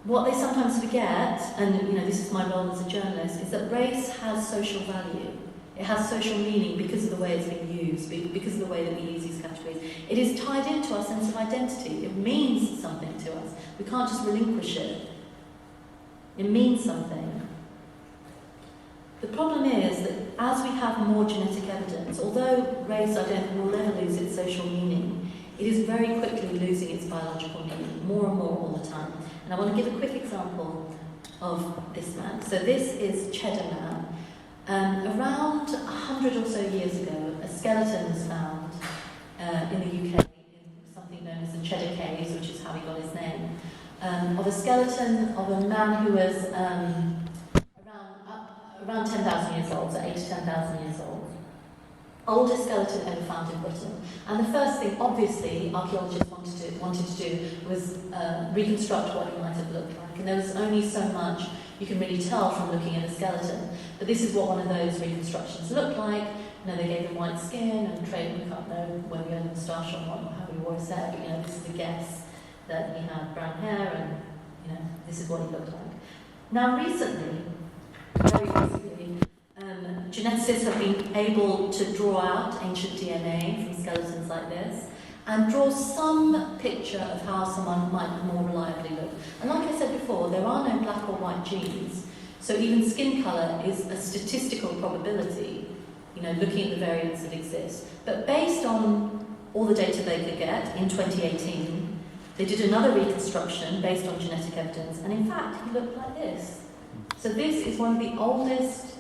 What they sometimes forget, and this is my role as a journalist, is that race has social value. It has social meaning because of the way it's being used, because of the way that we use these categories. It is tied into our sense of identity. It means something to us. We can't just relinquish it. It means something. The problem is that as we have more genetic evidence, although race, I don't think, will never lose its social meaning, it is very quickly losing its biological meaning, more and more all the time. And I want to give a quick example of this man. So this is Cheddar Man. Around 100 or so years ago, a skeleton was found in the UK, in something known as the Cheddar Caves, which is how he got his name, of a skeleton of a man who was around 10,000 years old, so 8 to 10,000 years old. Oldest skeleton ever found in Britain. And the first thing, obviously, archaeologists wanted to do was reconstruct what he might have looked like. And there was only so much you can really tell from looking at a skeleton. But this is what one of those reconstructions looked like. You know, they gave him white skin and we can't know when we had a moustache or how he wore his hair, but you know, this is a guess that he had brown hair and you know, this is what he looked like. Now recently, very recently, geneticists have been able to draw out ancient DNA from skeletons like this and draw some picture of how someone might more reliably look. And like I said before, there are no black or white genes, so even skin colour is a statistical probability, you know, looking at the variants that exist. But based on all the data they could get in 2018, they did another reconstruction based on genetic evidence, and in fact, he looked like this. So this is one of the oldest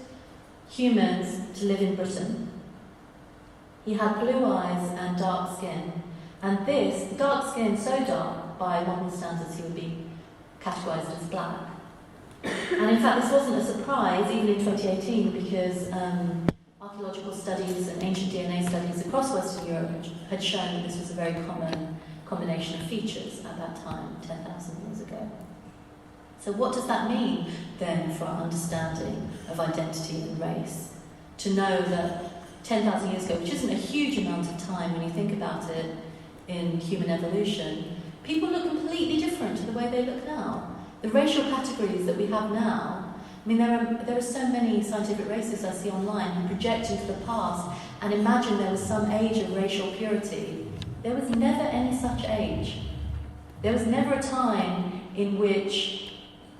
humans to live in Britain. He had blue eyes and dark skin. And this, dark skin, so dark, by modern standards he would be categorised as black. And in fact, this wasn't a surprise, even in 2018, because archaeological studies and ancient DNA studies across Western Europe had shown that this was a very common combination of features at that time, 10,000 years ago. So what does that mean, then, for our understanding of identity and race? To know that 10,000 years ago, which isn't a huge amount of time when you think about it in human evolution, people look completely different to the way they look now. The racial categories that we have now, I mean, there are so many scientific racists I see online who project into the past and imagine there was some age of racial purity. There was never any such age. There was never a time in which,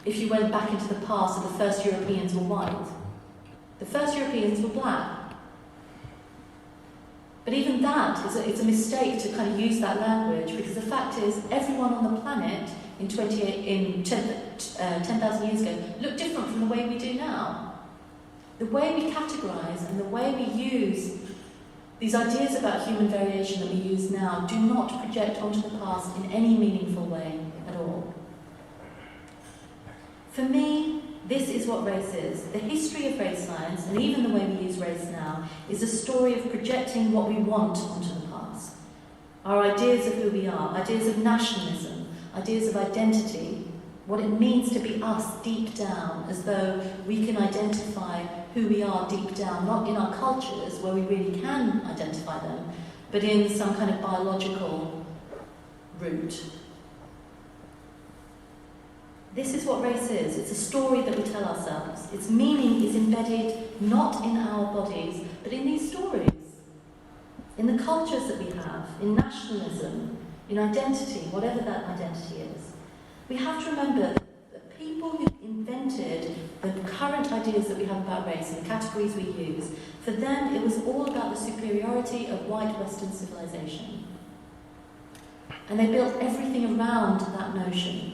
if you went back into the past, the first Europeans were white. The first Europeans were black. But even that, it's a mistake to kind of use that language, because the fact is, everyone on the planet in 10,000 years ago looked different from the way we do now. The way we categorise and the way we use these ideas about human variation that we use now do not project onto the past in any meaningful way at all. For me, this is what race is. The history of race science, and even the way we use race now, is a story of projecting what we want onto the past. Our ideas of who we are, ideas of nationalism, ideas of identity, what it means to be us deep down, as though we can identify who we are deep down, not in our cultures, where we really can identify them, but in some kind of biological route. This is what race is. It's a story that we tell ourselves. Its meaning is embedded not in our bodies, but in these stories, in the cultures that we have, in nationalism, in identity, whatever that identity is. We have to remember that people who invented the current ideas that we have about race and the categories we use, for them it was all about the superiority of white Western civilization. And they built everything around that notion.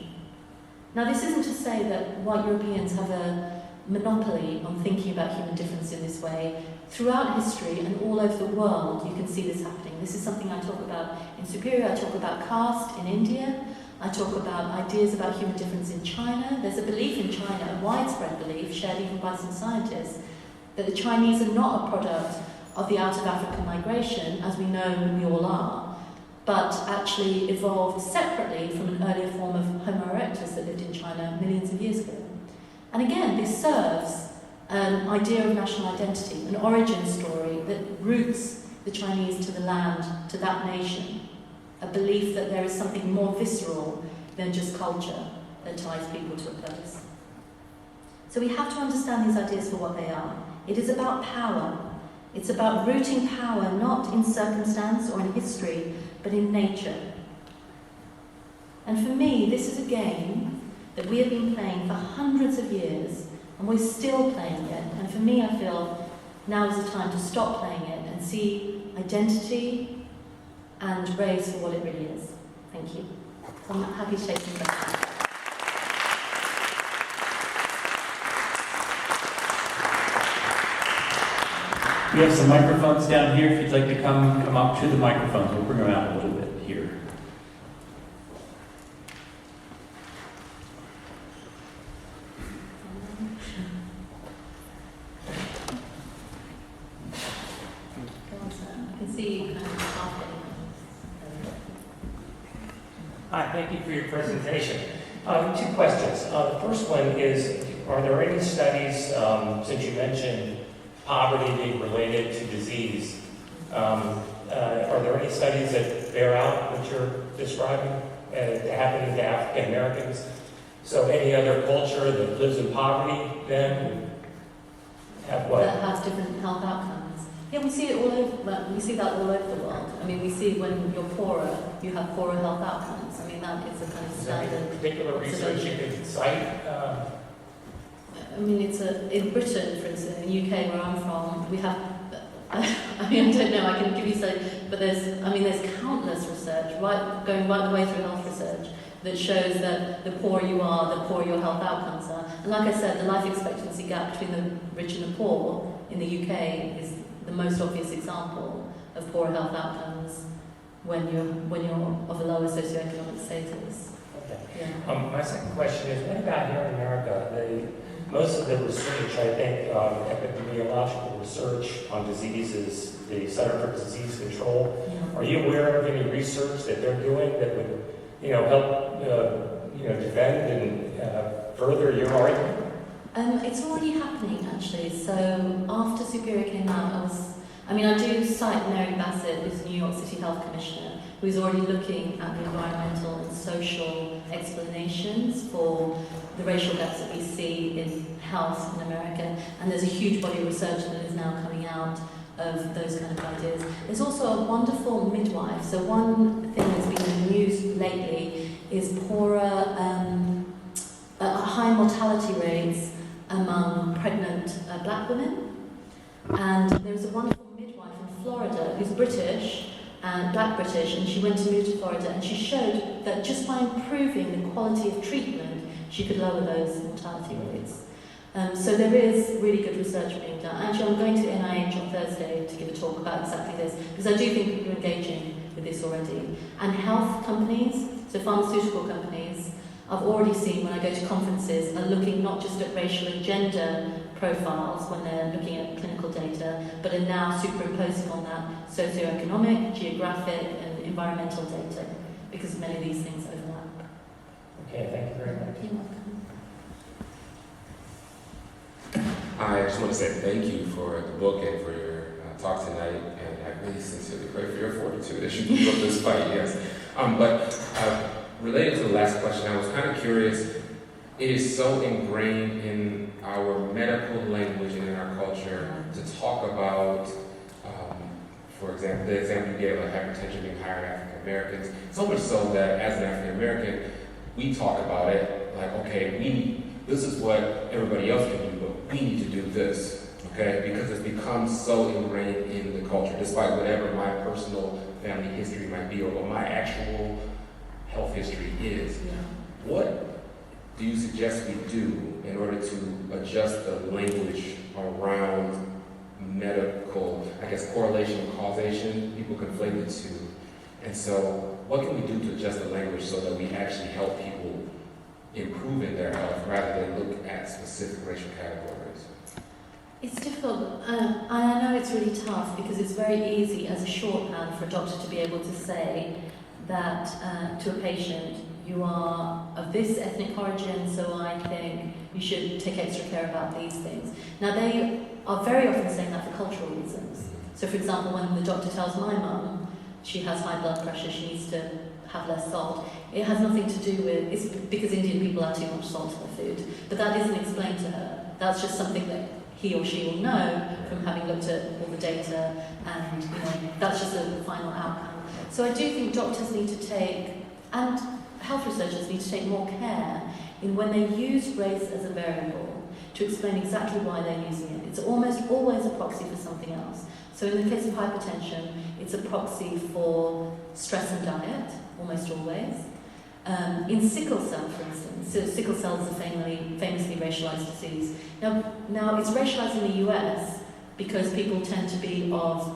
Now, this isn't to say that white Europeans have a monopoly on thinking about human difference in this way. Throughout history and all over the world, you can see this happening. This is something I talk about in Superior. I talk about caste in India. I talk about ideas about human difference in China. There's a belief in China, a widespread belief, shared even by some scientists, that the Chinese are not a product of the out of African migration, as we know we all are, but actually evolved separately from an earlier form of Homo erectus that lived in China millions of years ago. And again, this serves an idea of national identity, an origin story that roots the Chinese to the land, to that nation, a belief that there is something more visceral than just culture that ties people to a place. So we have to understand these ideas for what they are. It is about power. It's about rooting power not in circumstance or in history, but in nature. And for me, this is a game that we have been playing for hundreds of years and we're still playing it. And for me, I feel now is the time to stop playing it and see identity and race for what it really is. Thank you. So I'm happy to take some questions. We have some microphones down here. If you'd like to come up to the microphones, we'll bring them out a little bit here. I can see you kind of laughing. Hi, thank you for your presentation. Two questions. The first one is, are there any studies, since you mentioned poverty being related to disease, are there any studies that bear out what you're describing happening to African Americans? So any other culture that lives in poverty then have what? That has different health outcomes. Yeah, we see it all over. We see that all over the world. I mean, we see when you're poorer, you have poorer health outcomes. I mean, that is a kind of Is there any standard. particular research you can cite? I mean, in Britain, for instance, in the UK where I'm from, we have. I mean, I don't know. I can give you some, but there's countless research, going right the way through health research, that shows that the poorer you are, the poorer your health outcomes are. And like I said, the life expectancy gap between the rich and the poor in the UK is the most obvious example of poorer health outcomes when you're of a lower socioeconomic status. Okay. Yeah. My second question is, what about here in America? Most of the research, I think, epidemiological research on diseases, the Center for Disease Control. Yeah. Are you aware of any research that they're doing that would, help, defend and further your argument? It's already happening, actually. So after Superior came out, I do cite Mary Bassett, who's the New York City Health Commissioner, who's already looking at the environmental and social explanations for the racial gaps that we see in health in America. And there's a huge body of research that is now coming out of those kind of ideas. There's also a wonderful midwife. So one thing that's been in the news lately is high mortality rates among pregnant black women. And there's a wonderful midwife in Florida who's British, and black British, and she went to move to Florida, and she showed that just by improving the quality of treatment, she could lower those mortality rates. So there is really good research being done. Actually, I'm going to NIH on Thursday to give a talk about exactly this, because I do think people are engaging with this already. And health companies, so pharmaceutical companies, I've already seen when I go to conferences, are looking not just at racial and gender profiles when they're looking at clinical data, but are now superimposing on that socioeconomic, geographic, and environmental data, because many of these things overlap. Okay, thank you very much. You're welcome. I just want to say thank you for the book and for your talk tonight, and I really sincerely pray for your fortitude as you keep up this fight, yes. But related to the last question, I was kind of curious. It is so ingrained in our medical language and in our culture to talk about, for example, the example you gave of hypertension being higher in African Americans, so much so that as an African American, we talk about it like, okay, this is what everybody else can do, but we need to do this, okay? Because it's become so ingrained in the culture, despite whatever my personal family history might be or what my actual health history is. Yeah. What do you suggest we do in order to adjust the language around medical, correlation and causation? People conflate the two. And so what can we do to adjust the language so that we actually help people improve in their health rather than look at specific racial categories? It's difficult. I know it's really tough because it's very easy as a shorthand for a doctor to be able to say that to a patient, you are of this ethnic origin, so I think you should take extra care about these things. Now, they are very often saying that for cultural reasons. So, for example, when the doctor tells my mum she has high blood pressure, she needs to have less salt, it has nothing to do with, it's because Indian people add too much salt to their food. But that isn't explained to her. That's just something that he or she will know from having looked at all the data, and that's just a final outcome. So I do think doctors need to take, and health researchers need to take more care in when they use race as a variable. to explain exactly why they're using it. It's almost always a proxy for something else. So in the case of hypertension, it's a proxy for stress and diet, almost always. In sickle cell, for instance, so sickle cell is a famously racialized disease. Now it's racialized in the US because people tend to be of,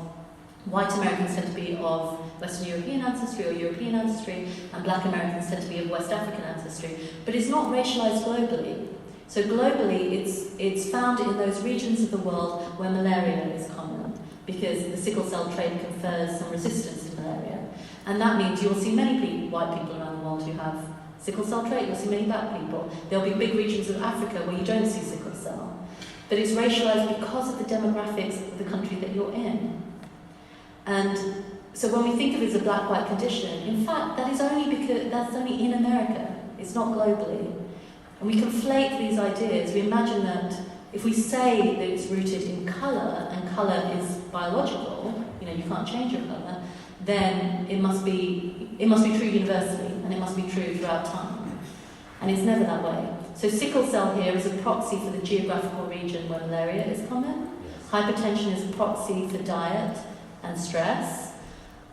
white Americans tend to be of Western European ancestry or European ancestry, and black Americans tend to be of West African ancestry. But it's not racialized globally. So globally, it's found in those regions of the world where malaria is common, because the sickle cell trait confers some resistance to malaria. And that means you'll see many white people around the world who have sickle cell trait, you'll see many black people. There'll be big regions of Africa where you don't see sickle cell. But it's racialized because of the demographics of the country that you're in. And so when we think of it as a black-white condition, in fact, that is only because that's only in America. It's not globally. And we conflate these ideas. We imagine that if we say that it's rooted in colour, and colour is biological, you can't change your colour, then it must be true universally, and it must be true throughout time. And it's never that way. So sickle cell here is a proxy for the geographical region where malaria is common. Hypertension is a proxy for diet and stress.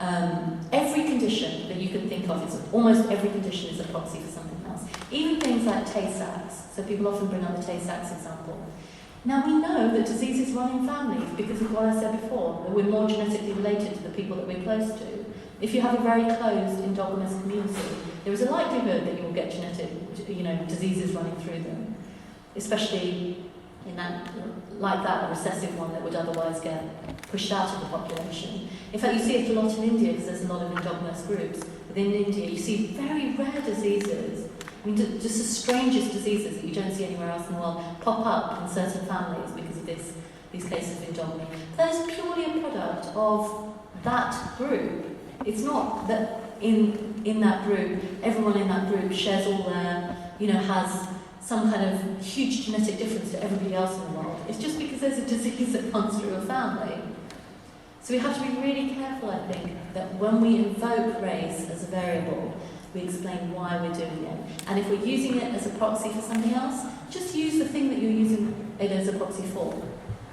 Every condition that you can think of, almost every condition is a proxy for something else. Even things like Tay-Sachs. So people often bring up the Tay-Sachs example. Now we know that diseases run in families because of what I said before, that we're more genetically related to the people that we're close to. If you have a very closed, endogamous community, there is a likelihood that you will get diseases running through them, especially in that, a recessive one that would otherwise get pushed out of the population. In fact, you see it a lot in India because there's a lot of endogamous groups. Within India, you see very rare diseases. I mean, just the strangest diseases that you don't see anywhere else in the world pop up in certain families because of these cases of endogamy. That is purely a product of that group. It's not that in that group, everyone in that group shares all their, has some kind of huge genetic difference to everybody else in the world. It's just because there's a disease that runs through a family. So we have to be really careful, I think, that when we invoke race as a variable, we explain why we're doing it. And if we're using it as a proxy for something else, just use the thing that you're using it as a proxy for.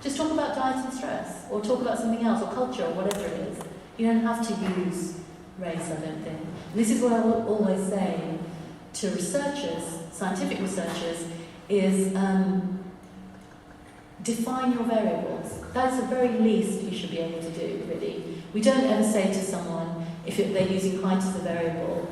Just talk about diet and stress, or talk about something else, or culture, or whatever it is. You don't have to use race, I don't think. And this is what I will always say to researchers, scientific researchers, is define your variables. That's the very least you should be able to do, really. We don't ever say to someone, if they're using height as a variable,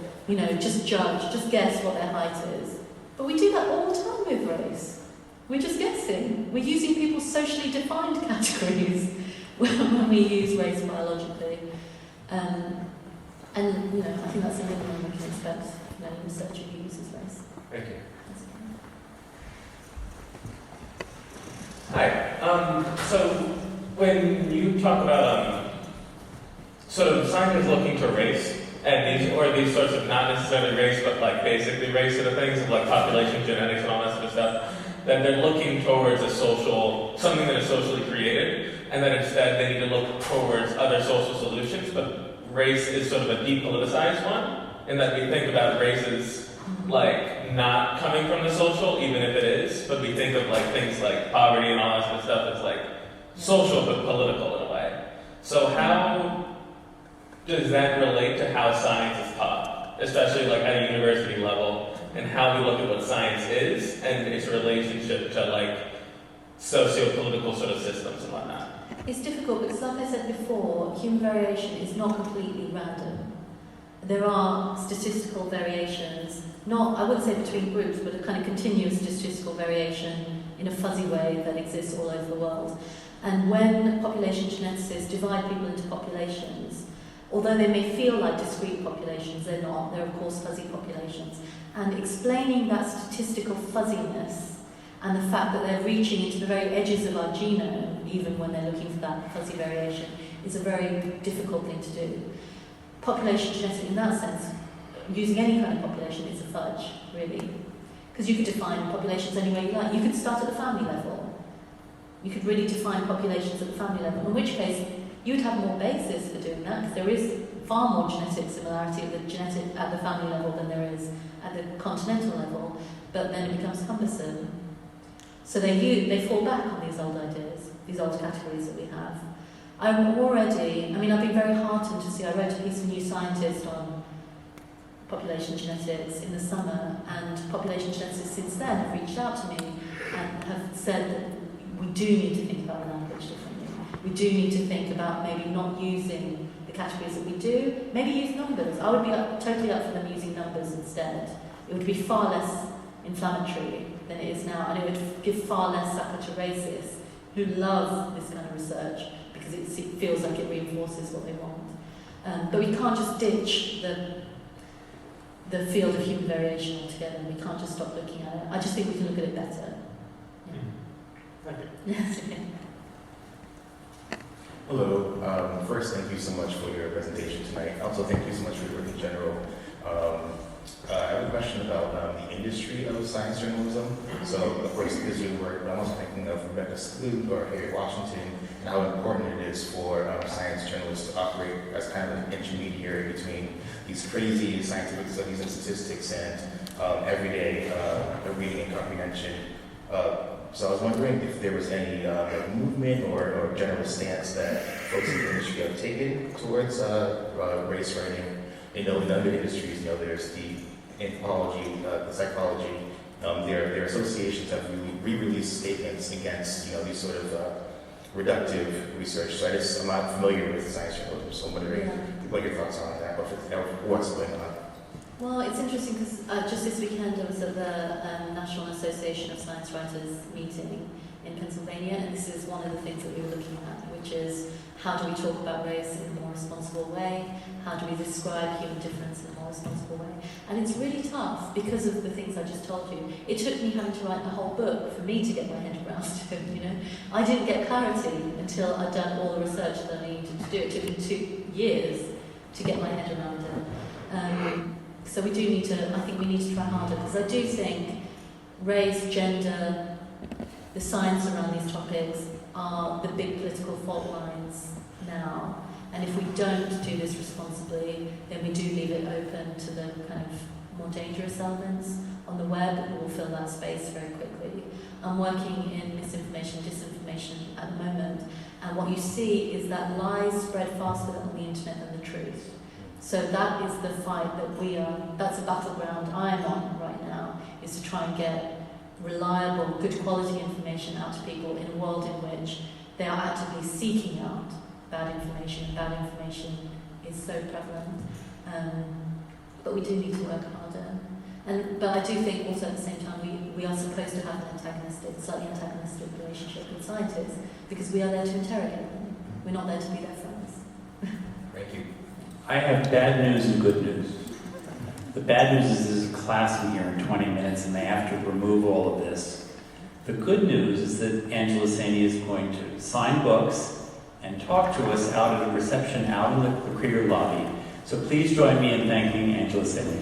just judge, just guess what their height is. But we do that all the time with race. We're just guessing. We're using people's socially defined categories when we use race biologically. I think that's the minimum we can expect from any researcher who uses race. Thank you. Hi. So when you talk about sort of scientists looking to race, and these sorts of not necessarily race, but basically race sort of things, of population genetics and all that sort of stuff, that they're looking towards something that is socially created, and that instead they need to look towards other social solutions, but race is sort of a depoliticized one, in that we think about race as not coming from the social, even if it is, but we think of things like poverty and all that sort of stuff as social but political in a way. So how does that relate to how science is taught, especially at a university level, and how we look at what science is and its relationship to socio-political sort of systems and whatnot? It's difficult because, like I said before, human variation is not completely random. There are statistical variations, not, I wouldn't say between groups, but a kind of continuous statistical variation in a fuzzy way that exists all over the world. And when population geneticists divide people into populations, although they may feel like discrete populations, they're not. They're, of course, fuzzy populations. And explaining that statistical fuzziness and the fact that they're reaching into the very edges of our genome, even when they're looking for that fuzzy variation, is a very difficult thing to do. Population genetics, in that sense, using any kind of population is a fudge, really. Because you could define populations any way you like. You could start at the family level. You could really define populations at the family level, in which case you would have more basis for doing that, because there is far more genetic similarity at the family level than there is at the continental level, but then it becomes cumbersome. So they fall back on these old ideas, these old categories that we have. I've been very heartened to see, I wrote a piece for New Scientist on population genetics in the summer, and population geneticists since then have reached out to me and have said that we do need to think about language differently. We do need to think about maybe not using the categories that we do, maybe use numbers. I would be totally up for them using numbers instead. It would be far less inflammatory than it is now, and it would give far less succor to racists who love this kind of research because it feels like it reinforces what they want. But we can't just ditch the field of human variation altogether. We can't just stop looking at it. I just think we can look at it better. Yes. Hello. First, thank you so much for your presentation tonight. Also, thank you so much for your work in general. I have a question about the industry of science journalism. So, of course, because you work, I'm also thinking of Rebecca Skloot or Harriet Washington, and how important it is for science journalists to operate as kind of an intermediary between these crazy scientific studies and statistics and everyday reading and comprehension. So I was wondering if there was any movement or general stance that folks in the industry have taken towards race writing. In other industries, there's the anthropology, the psychology. Their associations have re-released statements against these sort of reductive research. So I'm not familiar with science journalism, so I'm wondering what your thoughts are on that, or what's going on. Well, it's interesting because just this weekend I was at the National Association of Science Writers meeting in Pennsylvania, and this is one of the things that we were looking at, which is how do we talk about race in a more responsible way? How do we describe human difference in a more responsible way? And it's really tough because of the things I just told you. It took me having to write a whole book for me to get my head around it, I didn't get clarity until I'd done all the research that I needed to do. It took me 2 years to get my head around it. So we do need to, I think we need to try harder, because I do think race, gender, the science around these topics are the big political fault lines now. And if we don't do this responsibly, then we do leave it open to the kind of more dangerous elements on the web, and we'll fill that space very quickly. I'm working in misinformation, disinformation at the moment, and what you see is that lies spread faster on the internet than the truth. So that is the fight that that's the battleground I'm on right now, is to try and get reliable, good quality information out to people in a world in which they are actively seeking out bad information. Bad information is so prevalent. But we do need to work harder. But I do think also at the same time we are supposed to have an slightly antagonistic relationship with scientists, because we are there to interrogate them. We're not there to be their friends. Thank you. I have bad news and good news. The bad news is there's a class in here in 20 minutes and they have to remove all of this. The good news is that Angela Saini is going to sign books and talk to us out at a reception out in the Krieger lobby. So please join me in thanking Angela Saini.